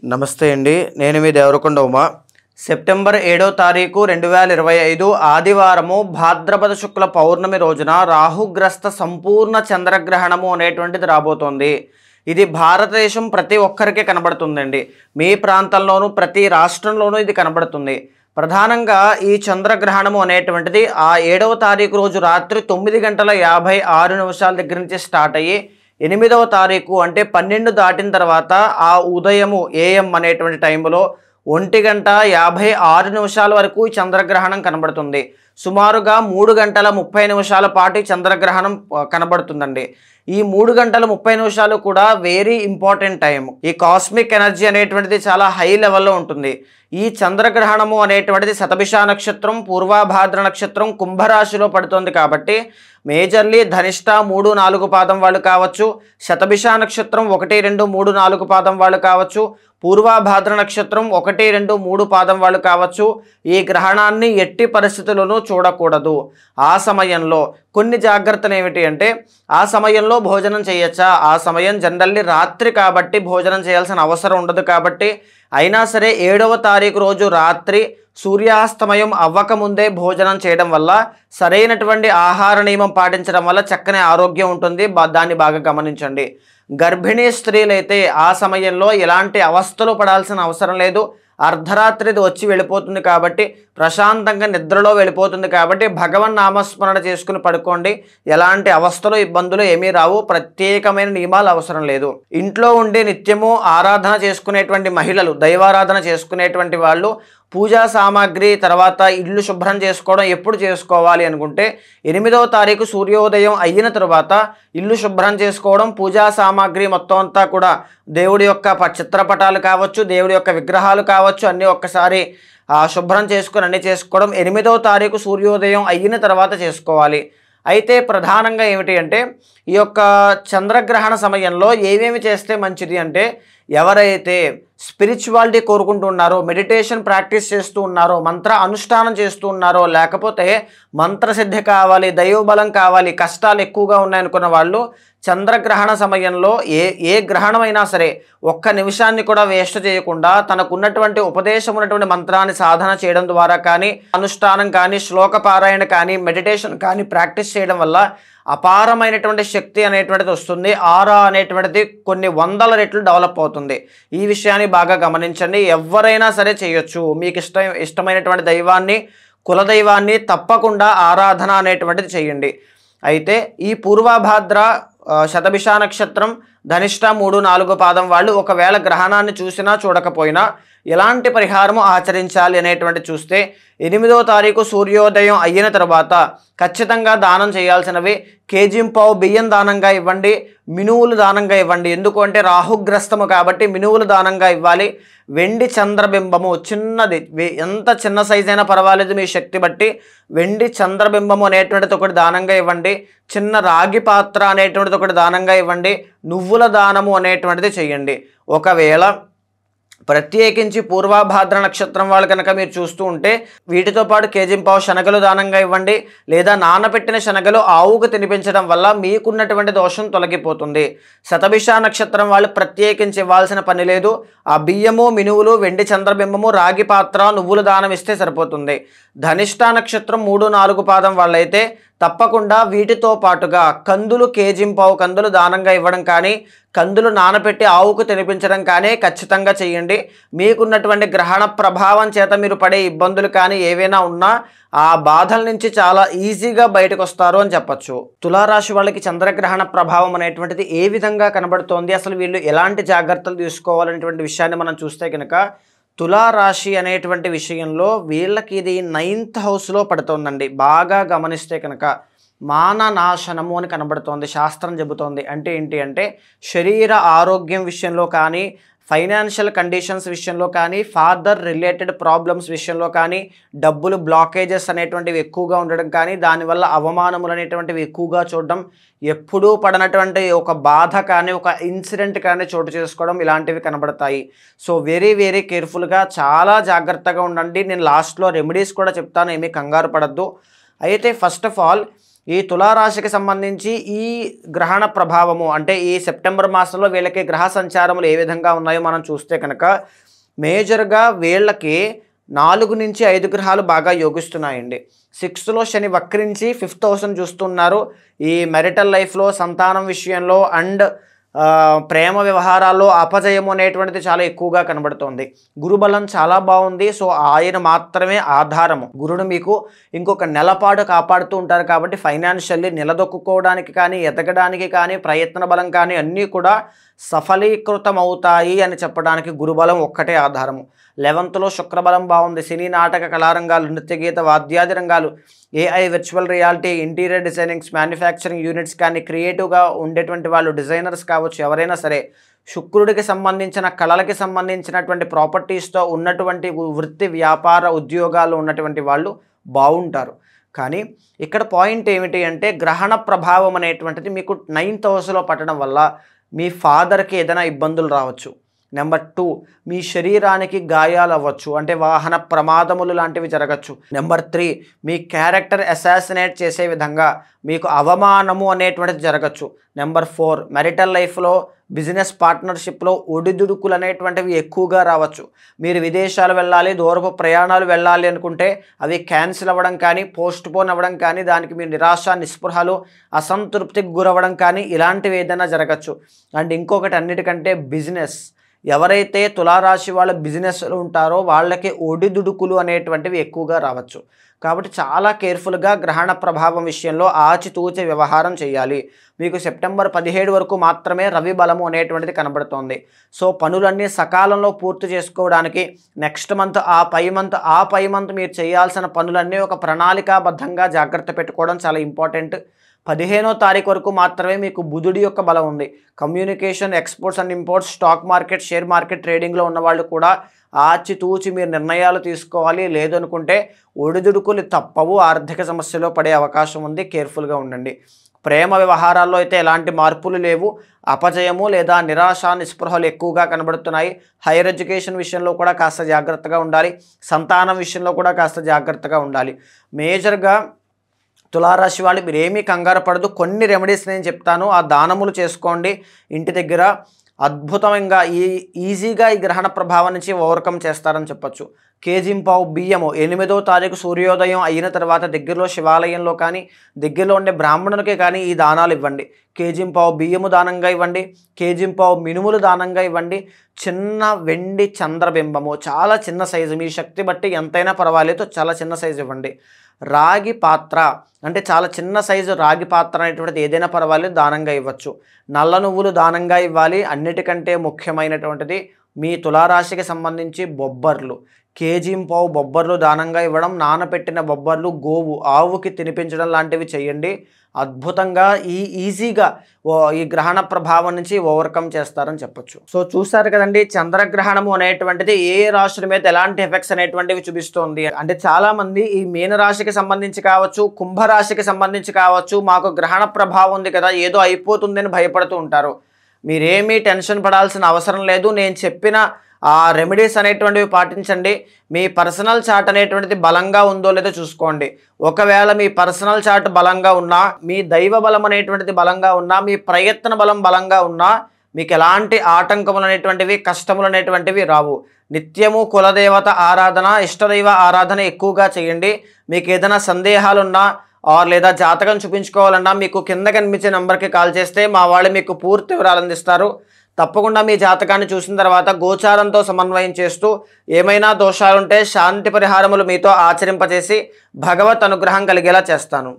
నమస్తే అండి. నేను మీ దేవరకొండ ఉమా. సెప్టెంబర్ 7వ తారీఖు 2025 ఆదివారము భాద్రపద శుక్ల పౌర్ణమి రోజున రాహుగ్రస్త సంపూర్ణ చంద్రగ్రహణము అనేటువంటిది రాబోతోంది. ఇది భారతదేశం ప్రతి ఒక్కరికి కనబడుతుందండి. మీ ప్రాంతంలోనూ ప్రతి రాష్ట్రంలోనూ ఇది కనబడుతుంది. ప్రధానంగా ఈ చంద్రగ్రహణము అనేటువంటిది ఆ 7వ తారీఖు రోజు రాత్రి 9:56 దగ్గర నుంచి స్టార్ట్ అయ్యి 8వ తారీఖు అంటే 12 దాటిన తర్వాత ఆ ఉదయము AM అనేటువంటి టైంలో 1:56 వరకు ఈ చంద్రగ్రహణం కనబడుతుంది. సుమారుగా 3 గంటల 30 నిమిషాల పాటు చంద్రగ్రహణం కనబడుతుందండి. ఈ 3 గంటల 30 నిమిషాలు కూడా వెరీ ఇంపార్టెంట్ టైం. ఈ కాస్మిక్ ఎనర్జీ అనేటువంటిది చాలా హై లెవెల్లో ఉంటుంది. ఈ చంద్రగ్రహణము అనేటువంటిది శతభిష నక్షత్రం, పూర్వభాద్ర నక్షత్రం, కుంభరాశిలో పడుతుంది కాబట్టి మేజర్లీ ధనిష్ట 3, 4 పాదం వాళ్ళు కావచ్చు, శతభిష నక్షత్రం 1, 2, 3, 4 పాదం వాళ్ళు కావచ్చు, పూర్వభాద్ర నక్షత్రం 1, 2, 3 పాదం వాళ్ళు కావచ్చు. ఈ గ్రహణాన్ని ఎట్టి పరిస్థితుల్లోనూ చూడకూడదు. ఆ సమయంలో కొన్ని జాగ్రత్తలు ఏమిటి అంటే, ఆ సమయంలో భోజనం చేయొచ్చా? ఆ సమయం జనరల్లీ రాత్రి కాబట్టి భోజనం చేయాల్సిన అవసరం ఉండదు. కాబట్టి అయినా సరే 7వ తారీఖు రోజు రాత్రి సూర్యాస్తమయం అవ్వకముందే భోజనం చేయడం వల్ల, సరైనటువంటి ఆహార నియమం పాటించడం వల్ల చక్కని ఆరోగ్యం ఉంటుంది. దాన్ని బాగా గమనించండి. గర్భిణీ స్త్రీలైతే ఆ సమయంలో ఎలాంటి అవస్థలు పడాల్సిన అవసరం లేదు. అర్ధరాత్రిది వచ్చి వెళ్ళిపోతుంది కాబట్టి ప్రశాంతంగా నిద్రలో వెళ్ళిపోతుంది కాబట్టి భగవన్ నామస్మరణ చేసుకుని పడుకోండి. ఎలాంటి అవస్థలు ఇబ్బందులు ఏమీ రావు. ప్రత్యేకమైన నియమాలు అవసరం లేదు. ఇంట్లో ఉండి నిత్యము ఆరాధన చేసుకునేటువంటి మహిళలు, దైవారాధన చేసుకునేటువంటి వాళ్ళు పూజా సామాగ్రి తర్వాత ఇల్లు శుభ్రం చేసుకోవడం ఎప్పుడు చేసుకోవాలి అనుకుంటే 8వ తారీఖు సూర్యోదయం అయిన తర్వాత ఇల్లు శుభ్రం చేసుకోవడం, పూజా సామాగ్రి మొత్తం అంతా కూడా దేవుడి యొక్క చిత్రపటాలు కావచ్చు, దేవుడి యొక్క విగ్రహాలు కావచ్చు, అన్నీ ఒక్కసారి శుభ్రం చేసుకుని అన్నీ చేసుకోవడం 8వ తారీఖు సూర్యోదయం అయిన తర్వాత చేసుకోవాలి. అయితే ప్రధానంగా ఏమిటి అంటే, ఈ యొక్క చంద్రగ్రహణ సమయంలో ఏమేమి చేస్తే మంచిది అంటే, ఎవరైతే స్పిరిచువాలిటీ కోరుకుంటూ ఉన్నారో, మెడిటేషన్ ప్రాక్టీస్ చేస్తూ ఉన్నారో, మంత్ర అనుష్ఠానం చేస్తూ ఉన్నారో, లేకపోతే మంత్రసిద్ధి కావాలి, దైవబలం కావాలి, కష్టాలు ఎక్కువగా ఉన్నాయనుకున్న వాళ్ళు చంద్రగ్రహణ సమయంలో ఏ గ్రహణమైనా సరే ఒక్క నిమిషాన్ని కూడా వేస్ట్ చేయకుండా తనకున్నటువంటి ఉపదేశం ఉన్నటువంటి మంత్రాన్ని సాధన చేయడం ద్వారా కానీ, అనుష్ఠానం కానీ, శ్లోక పారాయణ కానీ, మెడిటేషన్ కానీ ప్రాక్టీస్ చేయడం వల్ల అపారమైనటువంటి శక్తి అనేటువంటిది వస్తుంది. ఆరా అనేటువంటిది కొన్ని వందల రెట్లు డెవలప్ అవుతుంది. ఈ విషయాన్ని బాగా గమనించండి. ఎవరైనా సరే చేయొచ్చు. మీకు ఇష్టమైనటువంటి దైవాన్ని, కులదైవాన్ని తప్పకుండా ఆరాధన అనేటువంటిది చేయండి. అయితే ఈ పూర్వభాద్ర శతభిష నక్షత్రం, ధనిష్ట 3, 4 పాదం వాళ్ళు ఒకవేళ గ్రహణాన్ని చూసినా చూడకపోయినా ఎలాంటి పరిహారము ఆచరించాలి అనేటువంటి చూస్తే 8వ తారీఖు సూర్యోదయం అయిన తర్వాత ఖచ్చితంగా దానం చేయాల్సినవి కేజీంపావు బియ్యం దానంగా ఇవ్వండి, మినువులు దానంగా ఇవ్వండి. ఎందుకు అంటే రాహుగ్రస్తము కాబట్టి మినువులు దానంగా ఇవ్వాలి. వెండి చంద్రబింబము చిన్నది, ఎంత చిన్న సైజ్ అయినా పర్వాలేదు మీ శక్తి బట్టి వెండి చంద్రబింబము అనేటువంటిది ఒకటి దానంగా ఇవ్వండి. చిన్న రాగి పాత్ర అనేటువంటిది ఒకటి దానంగా ఇవ్వండి. నువ్వుల దానము అనేటువంటిది చేయండి. ఒకవేళ ప్రత్యేకించి పూర్వభాద్ర నక్షత్రం వాళ్ళు కనుక మీరు చూస్తూ ఉంటే వీటితో పాటు కేజీంపావు శనగలు దానంగా ఇవ్వండి. లేదా నానబెట్టిన శనగలు ఆవుకు తినిపించడం వల్ల మీకున్నటువంటి దోషం తొలగిపోతుంది. శతభిష నక్షత్రం వాళ్ళు ప్రత్యేకించి ఇవ్వాల్సిన పని లేదు. ఆ బియ్యము, మినువులు, వెండి చంద్రబింబము, రాగి పాత్ర, నువ్వులు దానం ఇస్తే సరిపోతుంది. ధనిష్ట నక్షత్రం 3, 4 పాదం వాళ్ళైతే తప్పకుండా వీటితో పాటుగా కందులు, కేజీంపావు కందులు దానంగా ఇవ్వడం కానీ, కందులు నానబెట్టి ఆవుకు తినిపించడం కానీ ఖచ్చితంగా చేయండి. మీకున్నటువంటి గ్రహణ ప్రభావం చేత మీరు పడే ఇబ్బందులు కానీ ఏవైనా ఉన్నా ఆ బాధల నుంచి చాలా ఈజీగా బయటకు వస్తారు అని చెప్పచ్చు. తులారాశి వాళ్ళకి చంద్రగ్రహణ ప్రభావం అనేటువంటిది ఏ విధంగా కనబడుతోంది, అసలు వీళ్ళు ఎలాంటి జాగ్రత్తలు తీసుకోవాలనేటువంటి విషయాన్ని మనం చూస్తే కనుక, తులారాశి అనేటువంటి విషయంలో వీళ్ళకి ఇది 9th హౌస్లో పడుతోందండి. బాగా గమనిస్తే కనుక మాననాశనము అని కనబడుతోంది. శాస్త్రం చెబుతోంది. అంటే ఏంటి అంటే, శరీర ఆరోగ్యం విషయంలో కానీ, ఫైనాన్షియల్ కండిషన్స్ విషయంలో కానీ, ఫాదర్ రిలేటెడ్ ప్రాబ్లమ్స్ విషయంలో కానీ, డబ్బులు బ్లాకేజెస్ అనేటువంటివి ఎక్కువగా ఉండడం కానీ, దానివల్ల అవమానములు అనేటువంటివి ఎక్కువగా చూడడం, ఎప్పుడూ పడనటువంటి ఒక బాధ కానీ, ఒక ఇన్సిడెంట్ కానీ చోటు చేసుకోవడం, ఇలాంటివి కనబడతాయి. సో వెరీ వెరీ కేర్ఫుల్గా, చాలా జాగ్రత్తగా ఉండండి. నేను లాస్ట్లో రెమెడీస్ కూడా చెప్తాను, ఏమీ కంగారు పడద్దు. అయితే ఫస్ట్ ఆఫ్ ఆల్ ఈ తులారాశికి సంబంధించి ఈ గ్రహణ ప్రభావము అంటే ఈ సెప్టెంబర్ మాసంలో వీళ్ళకి గ్రహ సంచారములు ఏ విధంగా ఉన్నాయో మనం చూస్తే కనుక మేజర్గా వీళ్ళకి 4 నుంచి 5 గ్రహాలు బాగా యోగిస్తున్నాయండి. 6th శని వక్రించి 5th హౌస్ని చూస్తున్నారు. ఈ మెరిటల్ లైఫ్లో సంతానం విషయంలో అండ్ ప్రేమ వ్యవహారాల్లో అపజయం అనేటువంటిది చాలా ఎక్కువగా కనబడుతోంది. గురుబలం చాలా బాగుంది. సో ఆయన మాత్రమే ఆధారము. గురుడు మీకు ఇంకొక నెలపాటు కాపాడుతూ ఉంటారు కాబట్టి ఫైనాన్షియల్లీ నిలదొక్కుకోవడానికి కానీ ఎదగడానికి కానీ ప్రయత్న బలం కానీ అన్నీ కూడా సఫలీకృతం అవుతాయి అని చెప్పడానికి గురుబలం ఒక్కటే ఆధారము. 11th శుక్రబలం బాగుంది. సినీ నాటక కళారంగాలు, నృత్య గీత వాద్యాది రంగాలు, AI, virtual reality, interior designings, manufacturing units కానీ క్రియేటివ్గా ఉండేటువంటి వాళ్ళు, డిజైనర్స్ కావచ్చు, ఎవరైనా సరే శుక్రుడికి సంబంధించిన కళలకి సంబంధించినటువంటి ప్రాపర్టీస్తో ఉన్నటువంటి వృత్తి వ్యాపార ఉద్యోగాలు ఉన్నటువంటి వాళ్ళు బాగుంటారు. కానీ ఇక్కడ పాయింట్ ఏమిటి అంటే గ్రహణ ప్రభావం అనేటువంటిది మీకు 9th హౌస్లో పట్టడం వల్ల మీ ఫాదర్కి ఏదైనా ఇబ్బందులు రావచ్చు. నెంబర్ 2 మీ శరీరానికి గాయాలు అవ్వచ్చు, అంటే వాహన ప్రమాదములు లాంటివి జరగచ్చు. నెంబర్ 3 మీ క్యారెక్టర్ అసాసినేట్ చేసే విధంగా మీకు అవమానము అనేటువంటిది జరగచ్చు. నెంబర్ 4 మెరిటల్ లైఫ్లో బిజినెస్ పార్ట్నర్షిప్లో ఒడిదుడుకులు అనేటువంటివి ఎక్కువగా రావచ్చు. మీరు విదేశాలు వెళ్ళాలి, దూరపు ప్రయాణాలు వెళ్ళాలి అనుకుంటే అవి క్యాన్సిల్ అవ్వడం కానీ, పోస్ట్ పోన్ అవ్వడం కానీ, దానికి మీరు నిరాశ, నిస్పృహలు, అసంతృప్తికి గురవ్వడం కానీ ఇలాంటివి ఏదైనా జరగచ్చు. అండ్ ఇంకొకటి అన్నిటికంటే బిజినెస్, ఎవరైతే తులారాశి వాళ్ళ బిజినెస్లో ఉంటారో వాళ్ళకి ఒడిదుడుకులు అనేటువంటివి ఎక్కువగా రావచ్చు. కాబట్టి చాలా కేర్ఫుల్గా గ్రహణ ప్రభావం విషయంలో ఆచితూచి వ్యవహారం చేయాలి. మీకు సెప్టెంబర్ 17 వరకు మాత్రమే రవి బలము అనేటువంటిది కనబడుతోంది. సో పనులన్నీ సకాలంలో పూర్తి చేసుకోవడానికి నెక్స్ట్ మంత్, ఆ పై మంత్ మీరు చేయాల్సిన పనులన్నీ ఒక ప్రణాళికాబద్ధంగా జాగ్రత్త పెట్టుకోవడం చాలా ఇంపార్టెంట్. 15వ తారీఖు వరకు మాత్రమే మీకు బుధుడి యొక్క బలం ఉంది. Communication, exports and imports, stock market, share market ట్రేడింగ్లో ఉన్న వాళ్ళు కూడా ఆచితూచి మీరు నిర్ణయాలు తీసుకోవాలి. లేదనుకుంటే ఒడిదుడుకులు తప్పవు, ఆర్థిక సమస్యలో పడే అవకాశం ఉంది. కేర్ఫుల్గా ఉండండి. ప్రేమ వ్యవహారాల్లో అయితే ఎలాంటి మార్పులు లేవు. అపజయము లేదా నిరాశ, నిస్పృహలు ఎక్కువగా కనబడుతున్నాయి. హైయర్ ఎడ్యుకేషన్ విషయంలో కూడా కాస్త జాగ్రత్తగా ఉండాలి. సంతానం విషయంలో కూడా కాస్త జాగ్రత్తగా ఉండాలి. మేజర్గా తులారాశి వాళ్ళు మీరేమీ కంగారు పడదు. కొన్ని రెమెడీస్ నేను చెప్తాను, ఆ దానములు చేసుకోండి ఇంటి దగ్గర. అద్భుతంగా ఈజీగా ఈ గ్రహణ ప్రభావం నుంచి ఓవర్కమ్ చేస్తారని చెప్పొచ్చు. కేజీంపావు బియ్యము 8వ తారీఖు సూర్యోదయం అయిన తర్వాత దగ్గరలో శివాలయంలో కానీ దగ్గరలో ఉండే బ్రాహ్మణులకే కానీ ఈ దానాలు ఇవ్వండి. కేజీంపావు బియ్యము దానంగా ఇవ్వండి. కేజీంపావు మినుములు దానంగా ఇవ్వండి. చిన్న వెండి చంద్రబింబము, చాలా చిన్న సైజు, మీ శక్తి బట్టి ఎంతైనా పర్వాలేదు, చాలా చిన్న సైజు ఇవ్వండి. రాగి పాత్ర, అంటే చాలా చిన్న సైజు రాగి పాత్ర అనేటువంటిది ఏదైనా పర్వాలేదు, దానంగా ఇవ్వచ్చు. నల్ల నువ్వులు దానంగా ఇవ్వాలి. అన్నిటికంటే ముఖ్యమైనటువంటిది మీ తులారాశికి సంబంధించి బొబ్బర్లు, కేజీంపావు బొబ్బర్లు దానంగా ఇవ్వడం, నానబెట్టిన బొబ్బర్లు గోవు, ఆవుకి తినిపించడం లాంటివి చేయండి. అద్భుతంగా ఈజీగా ఈ గ్రహణ ప్రభావం నుంచి ఓవర్కమ్ చేస్తారని చెప్పొచ్చు. సో చూసారు కదండి, చంద్రగ్రహణము అనేటువంటిది ఏ రాశుల మీద ఎలాంటి ఎఫెక్ట్స్ అనేటువంటివి చూపిస్తుంది. అంటే చాలామంది ఈ మీనరాశికి సంబంధించి కావచ్చు, కుంభరాశికి సంబంధించి కావచ్చు, మాకు గ్రహణ ప్రభావం ఉంది కదా, ఏదో అయిపోతుందని భయపడుతూ ఉంటారు. మీరేమీ టెన్షన్ పడాల్సిన అవసరం లేదు. నేను చెప్పిన ఆ రెమెడీస్ అనేటువంటివి పాటించండి. మీ పర్సనల్ చార్ట్ అనేటువంటిది బలంగా ఉందో లేదో చూసుకోండి. ఒకవేళ మీ పర్సనల్ చార్ట్ బలంగా ఉన్నా, మీ దైవ బలం అనేటువంటిది బలంగా ఉన్నా, మీ ప్రయత్న బలం బలంగా ఉన్నా మీకు ఎలాంటి ఆటంకములు అనేటువంటివి, కష్టములు అనేటువంటివి రావు. నిత్యము కులదేవత ఆరాధన, ఇష్టదైవ ఆరాధన ఎక్కువగా చేయండి. మీకు ఏదైనా సందేహాలున్నా లేదా జాతకం చూపించుకోవాలన్నా మీకు కింద కనిపించే నెంబర్కి కాల్ చేస్తే మా వాళ్ళు మీకు పూర్తి వివరాలు అందిస్తారు. తప్పకుండా మీ జాతకాన్ని చూసిన తర్వాత గోచారంతో సమన్వయం చేస్తూ ఏమైనా దోషాలుంటే శాంతి పరిహారములు మీతో ఆచరింపజేసి భగవత్ అనుగ్రహం కలిగేలా చేస్తాను.